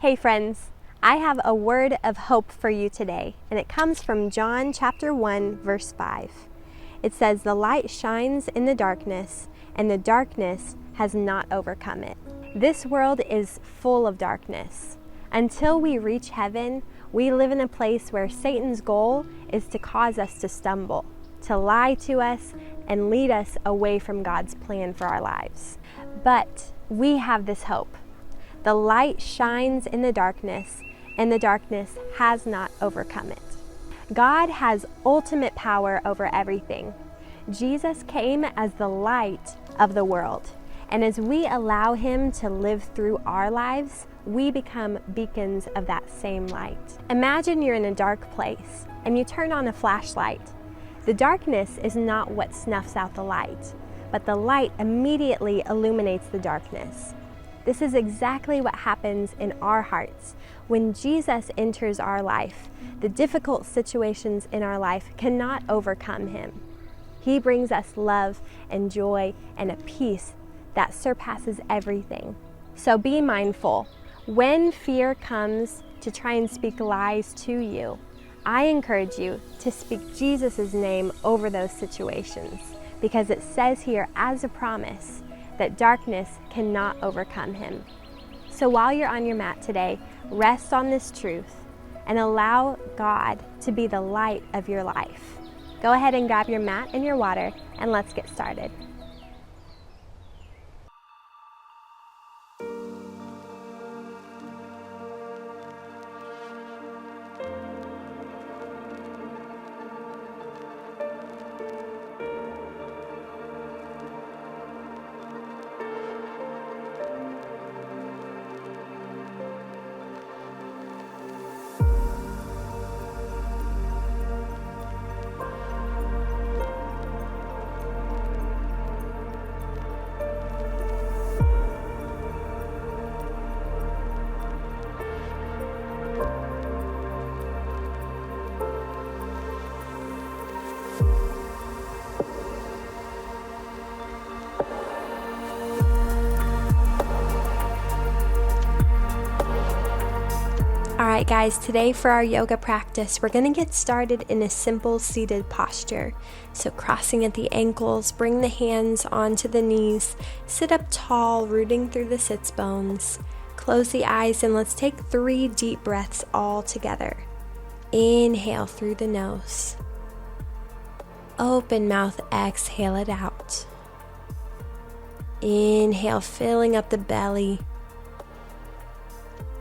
Hey friends, I have a word of hope for you today, and it comes from John chapter 1, verse 5. It says, "The light shines in the darkness, and the darkness has not overcome it." This world is full of darkness. Until we reach heaven, we live in a place where Satan's goal is to cause us to stumble, to lie to us, and lead us away from God's plan for our lives. But we have this hope. The light shines in the darkness, and the darkness has not overcome it. God has ultimate power over everything. Jesus came as the light of the world, and as we allow Him to live through our lives, we become beacons of that same light. Imagine you're in a dark place, and you turn on a flashlight. The darkness is not what snuffs out the light, but the light immediately illuminates the darkness. This is exactly what happens in our hearts. When Jesus enters our life, the difficult situations in our life cannot overcome Him. He brings us love and joy and a peace that surpasses everything. So be mindful. When fear comes to try and speak lies to you, I encourage you to speak Jesus' name over those situations, because it says here as a promise that darkness cannot overcome Him. So while you're on your mat today, rest on this truth and allow God to be the light of your life. Go ahead and grab your mat and your water, and let's get started. Alright guys, today for our yoga practice, we're going to get started in a simple seated posture. So crossing at the ankles, bring the hands onto the knees, sit up tall, rooting through the sits bones. Close the eyes and let's take 3 deep breaths all together. Inhale through the nose. Open mouth, exhale it out. Inhale, filling up the belly.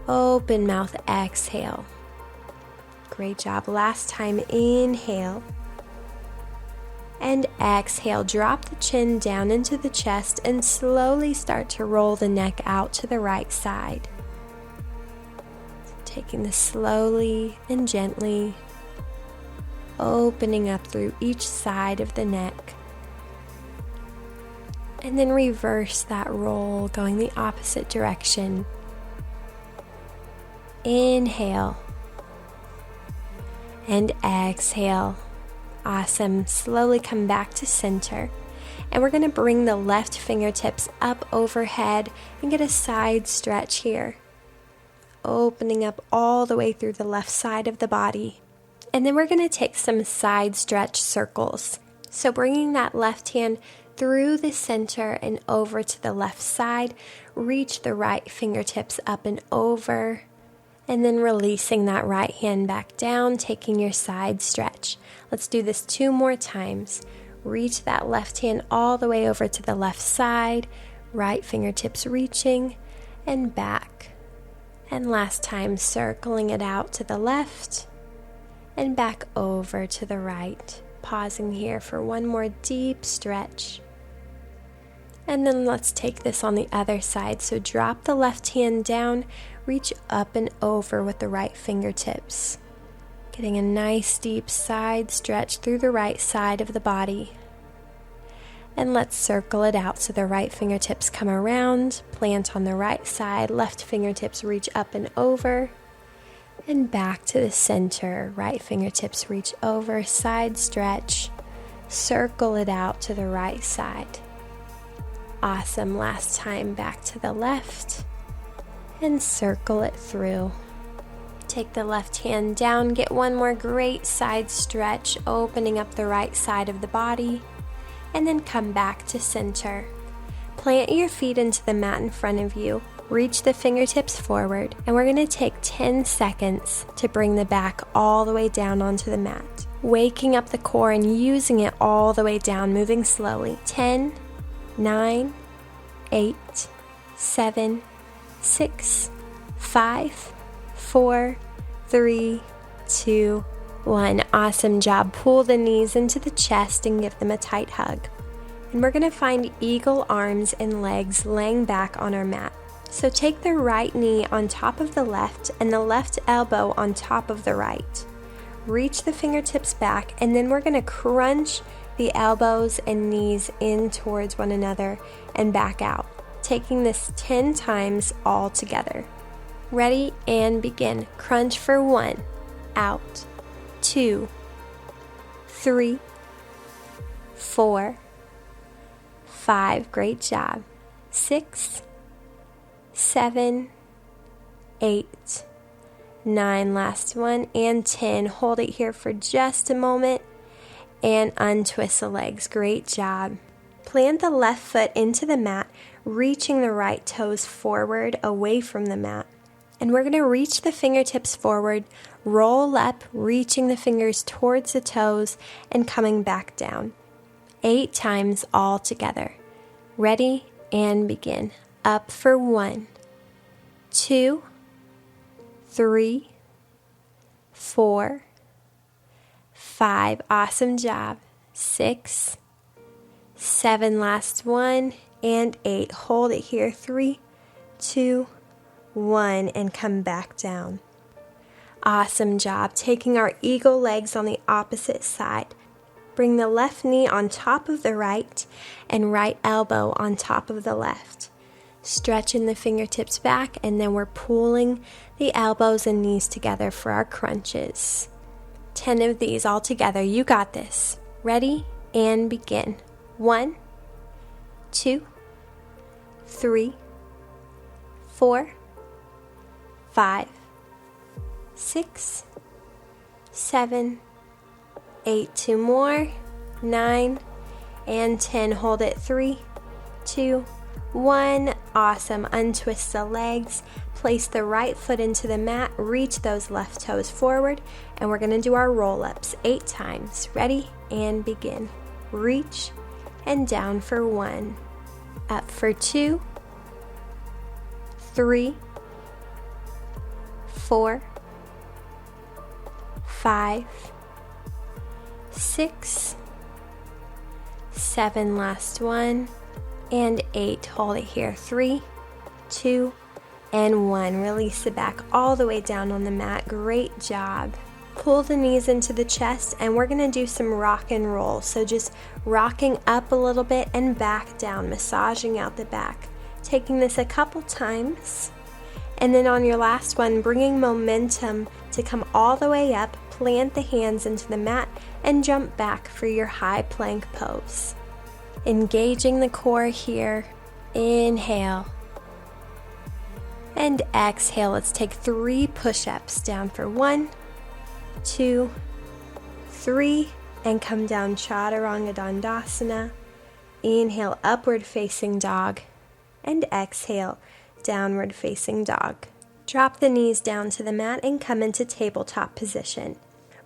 Open mouth, exhale. Great job. Last time, inhale. And exhale, drop the chin down into the chest and slowly start to roll the neck out to the right side. Taking this slowly and gently, opening up through each side of the neck. And then reverse that roll, going the opposite direction. Inhale and exhale. Awesome. Slowly come back to center. And we're going to bring the left fingertips up overhead and get a side stretch here. Opening up all the way through the left side of the body. And then we're going to take some side stretch circles. So bringing that left hand through the center and over to the left side. Reach the right fingertips up and over. And then releasing that right hand back down, taking your side stretch. Let's do this 2 more times. Reach that left hand all the way over to the left side, right fingertips reaching, and back. And last time, circling it out to the left, and back over to the right. Pausing here for 1 more deep stretch. And then let's take this on the other side. So drop the left hand down, reach up and over with the right fingertips. Getting a nice deep side stretch through the right side of the body. And let's circle it out so the right fingertips come around, plant on the right side, left fingertips reach up and over, and back to the center. Right fingertips reach over, side stretch, circle it out to the right side. Awesome. Last time, back to the left. and circle it through. Take the left hand down, get one more great side stretch, opening up the right side of the body, and then come back to center. Plant your feet into the mat in front of you, reach the fingertips forward, and we're going to take 10 seconds to bring the back all the way down onto the mat. Waking up the core and using it all the way down, moving slowly. 10, 9, 8, 7, 6, 5, 4, 3, 2, 1. Awesome job. Pull the knees into the chest and give them a tight hug. And we're going to find eagle arms and legs laying back on our mat. So take the right knee on top of the left and the left elbow on top of the right. Reach the fingertips back, and then we're going to crunch the elbows and knees in towards one another and back out, taking this 10 times all together. Ready and begin. Crunch for 1, out, 2, 3, 4, 5, great job, 6, 7, 8, 9, last one, and 10. Hold it here for just a moment and untwist the legs. Great job. Plant the left foot into the mat, reaching the right toes forward away from the mat. And we're going to reach the fingertips forward, roll up, reaching the fingers towards the toes and coming back down. 8 times all together. Ready and begin. Up for 1, 2, 3, 4, 5. Awesome job. 6, 7, last one, and 8. Hold it here. 3, 2, 1, and come back down. Awesome job. Taking our eagle legs on the opposite side. Bring the left knee on top of the right and right elbow on top of the left. Stretching the fingertips back, and then we're pulling the elbows and knees together for our crunches. 10 of these all together. You got this. Ready and begin. 1, 2, 3, 4, 5, 6, 7, 8, 2 more, 9, and 10. Hold it. 3, 2, 1. Awesome. Untwist the legs. Place the right foot into the mat. Reach those left toes forward. And we're going to do our roll-ups 8 times. Ready and begin. Reach and down for 1. Up for 2, 3, 4, 5, 6, 7, last one, and 8. Hold it here. 3, 2, and 1. Release the back all the way down on the mat. Great job. Pull the knees into the chest, and we're going to do some rock and roll. So just rocking up a little bit and back down, massaging out the back. Taking this a couple times. And then on your last one, bringing momentum to come all the way up, plant the hands into the mat, and jump back for your high plank pose. Engaging the core here. Inhale. And exhale. Let's take 3 push-ups. Down for 1, 2, 3, and come down Chaturanga Dandasana. Inhale, upward facing dog, and exhale, downward facing dog. Drop the knees down to the mat and come into tabletop position.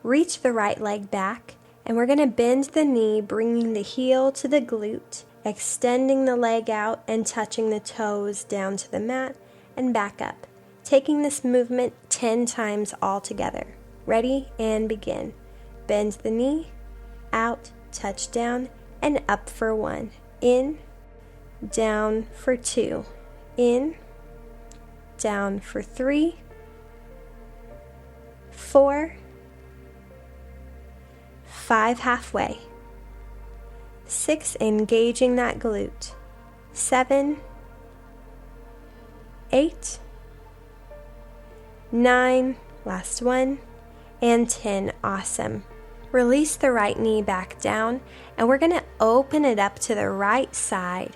Reach the right leg back, and we're going to bend the knee, bringing the heel to the glute, extending the leg out and touching the toes down to the mat and back up. Taking this movement 10 times all together. Ready and begin. Bend the knee, out, touch down, and up for 1. In, down for 2. In, down for 3, 4, 5 halfway, 6 engaging that glute, 7, 8, 9, last one, and 10. Awesome. Release the right knee back down, and we're going to open it up to the right side,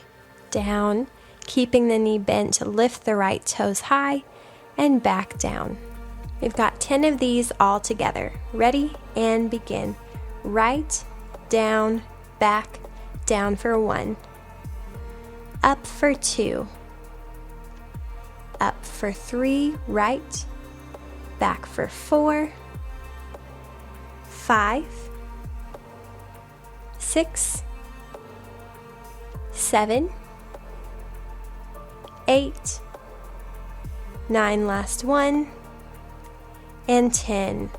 down, Keeping the knee bent, lift the right toes high and back down. We've got 10 of these all together. Ready and begin. Right, down, back, down for 1. Up for 2. Up for 3, right. Back for 4. 5. 6. 7. 8. 9, last one. And 10.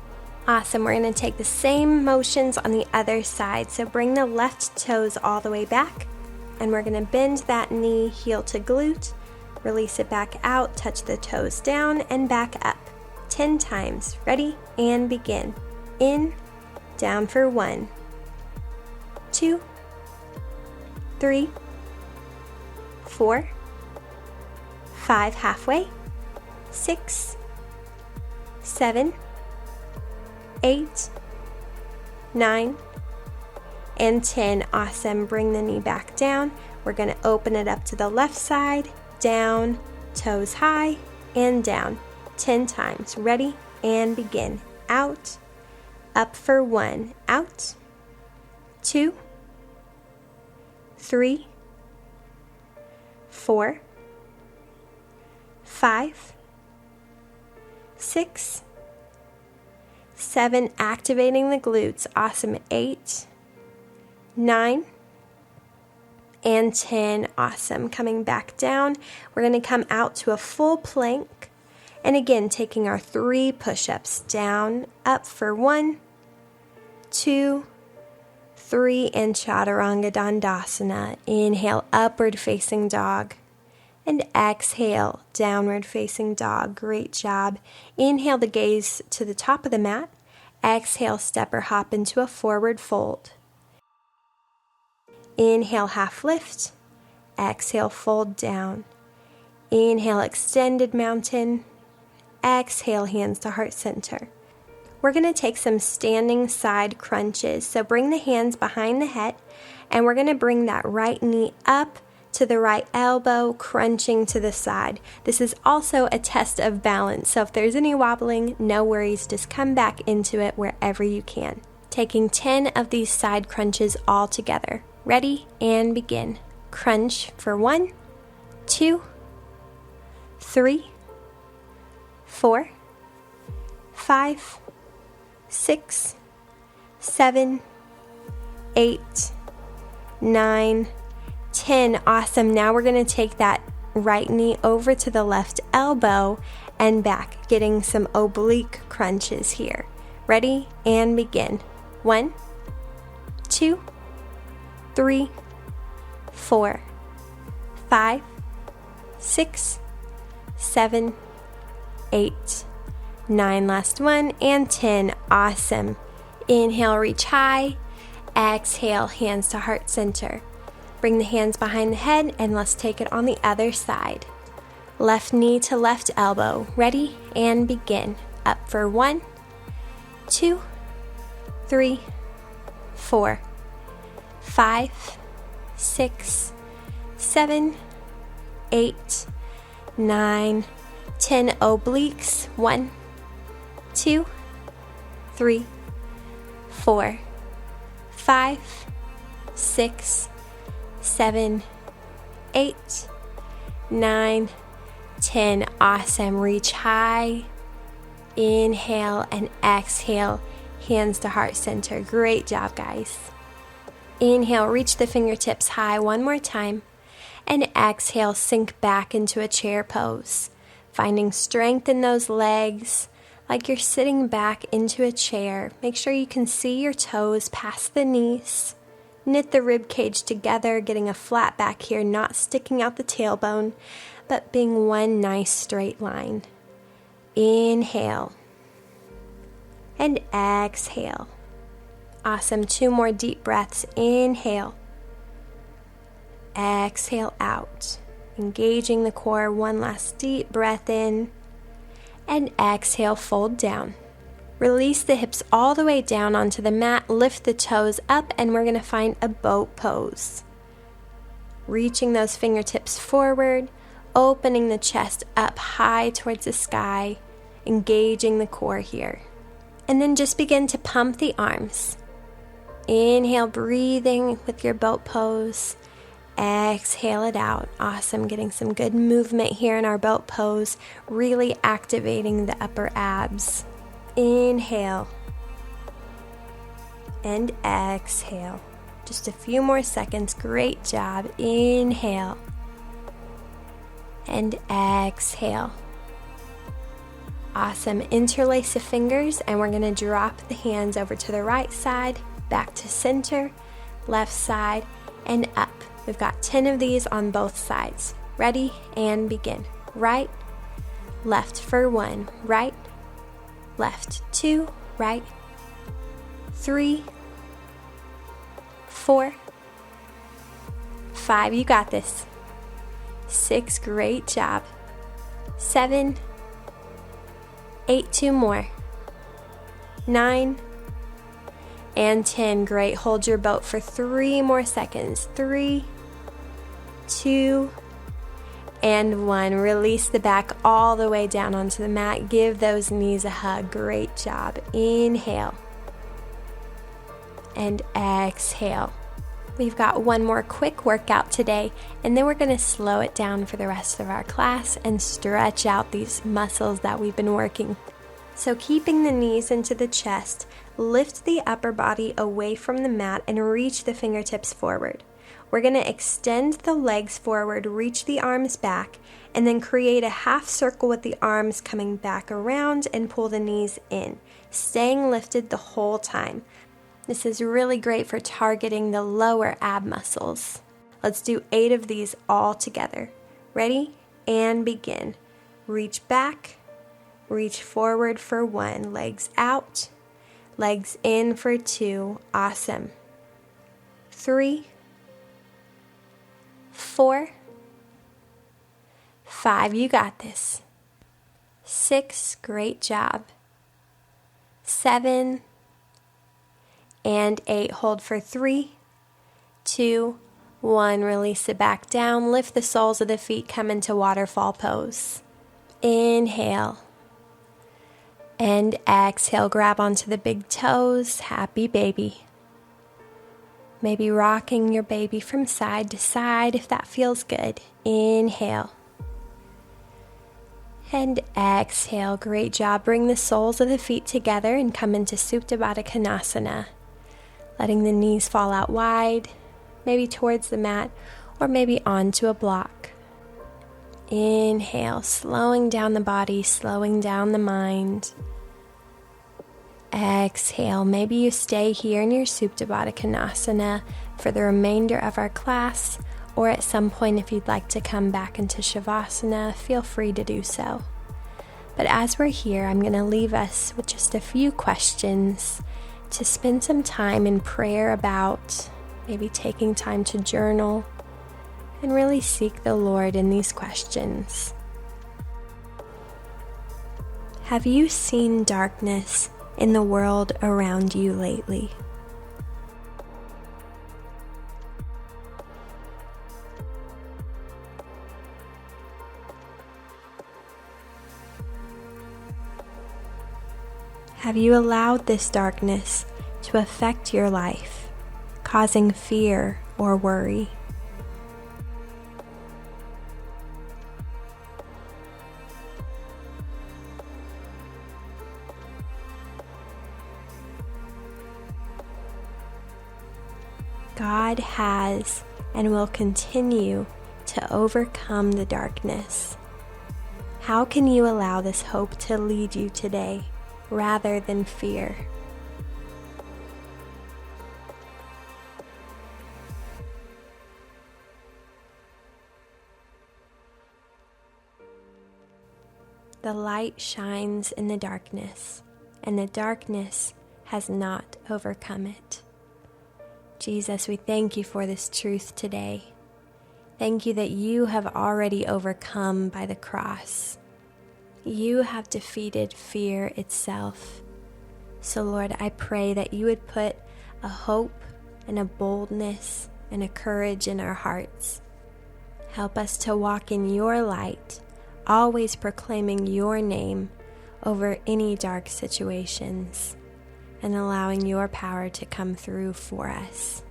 Awesome. We're going to take the same motions on the other side. So bring the left toes all the way back. And we're going to bend that knee, heel to glute. Release it back out. Touch the toes down and back up. 10 times. Ready? And begin. In, down for 1. 2. 3. 4. 5, halfway. 6. 7, 8, 9, and 10. Awesome. Bring the knee back down. We're going to open it up to the left side, down, toes high, and down. 10 times. Ready? And begin. Out, up for 1. Out, 2, 3, 4, 5, 6, 7, activating the glutes. Awesome. 8, 9, and 10. Awesome. Coming back down, we're going to come out to a full plank. And again, taking our 3 push-ups. Down, up for 1, 2, 3, and Chaturanga Dandasana. Inhale, upward facing dog. And exhale, downward facing dog. Great job. Inhale to gaze to the top of the mat. Exhale, step or hop into a forward fold. Inhale, half lift. Exhale, fold down. Inhale, extended mountain. Exhale, hands to heart center. We're going to take some standing side crunches. So bring the hands behind the head, and we're going to bring that right knee up to the right elbow, crunching to the side. This is also a test of balance, so if there's any wobbling, no worries, just come back into it wherever you can. Taking 10 of these side crunches all together. Ready and begin. Crunch for 1, 2, 3, 4, 5, 6, 7, 8, 9, 10. Awesome. Now we're going to take that right knee over to the left elbow and back, getting some oblique crunches here. Ready and begin. 1, 2, 3, 4, 5, 6, 7, 8, 9. Last one, and 10. Awesome. Inhale, reach high. Exhale, hands to heart center. Bring the hands behind the head, and let's take it on the other side. Left knee to left elbow. Ready and begin. Up for 1, 2, 3, 4, 5, 6, 7, 8, 9, 10. Obliques. 1, 2, 3, 4, 5, 6, 7, 8, 9, 10. Awesome. Reach high. Inhale and exhale. Hands to heart center. Great job, guys. Inhale, reach the fingertips high one more time. And exhale, sink back into a chair pose. Finding strength in those legs, like you're sitting back into a chair. Make sure you can see your toes past the knees. Knit the rib cage together, getting a flat back here, not sticking out the tailbone, but being one nice straight line. Inhale. And exhale. Awesome. 2 more deep breaths. Inhale. Exhale out. Engaging the core. 1 last deep breath in. And exhale, fold down. Release the hips all the way down onto the mat. Lift the toes up, and we're going to find a boat pose. reaching those fingertips forward, opening the chest up high towards the sky, engaging the core here. And then just begin to pump the arms. Inhale, breathing with your boat pose. Exhale it out. Awesome. Getting some good movement here in our boat pose, really activating the upper abs. Inhale and exhale. Just a few more seconds. Great job. Inhale and exhale. Awesome. Interlace the fingers, and we're going to drop the hands over to the right side, back to center, left side, and up. We've got 10 of these on both sides. Ready and begin. Right, left for 1, right, left 2, right, 3, 4, 5, you got this. 6, great job. 7, 8, 2 more. 9, and 10, great. Hold your boat for 3 more seconds. 3, 2, and 1. Release the back all the way down onto the mat. Give those knees a hug. Great job. Inhale and exhale. We've got one more quick workout today, and then we're going to slow it down for the rest of our class and stretch out these muscles that we've been working. So keeping the knees into the chest, lift the upper body away from the mat and reach the fingertips forward. We're going to extend the legs forward, reach the arms back, and then create a half circle with the arms coming back around and pull the knees in, staying lifted the whole time. This is really great for targeting the lower ab muscles. Let's do 8 of these all together. Ready? And begin. Reach back, reach forward for 1, legs out, legs in for 2, awesome. 3, 4, 5, you got this. 6, great job. 7, and 8, hold for 3, 2, 1, release it back down, lift the soles of the feet, come into waterfall pose. Inhale and exhale, grab onto the big toes, happy baby. Maybe rocking your baby from side to side if that feels good. Inhale and exhale, great job. Bring the soles of the feet together and come into Supta Baddha Konasana. Letting the knees fall out wide, maybe towards the mat, or maybe onto a block. Inhale, slowing down the body, slowing down the mind. Exhale, maybe you stay here in your Supta Baddha Konasana for the remainder of our class, or at some point if you'd like to come back into Shavasana, feel free to do so. But as we're here, I'm going to leave us with just a few questions to spend some time in prayer about, maybe taking time to journal and really seek the Lord in these questions. Have you seen darkness in the world around you lately? Have you allowed this darkness to affect your life, causing fear or worry? God has and will continue to overcome the darkness. How can you allow this hope to lead you today rather than fear? The light shines in the darkness, and the darkness has not overcome it. Jesus, we thank you for this truth today. Thank you that you have already overcome by the cross. You have defeated fear itself. So Lord, I pray that you would put a hope and a boldness and a courage in our hearts Help us to walk in your light, always proclaiming your name over any dark situations and allowing your power to come through for us.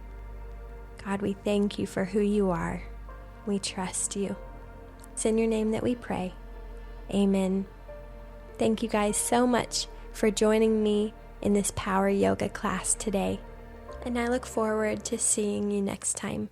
God, we thank you for who you are. We trust you. It's in your name that we pray. Amen. Thank you guys so much for joining me in this power yoga class today, and I look forward to seeing you next time.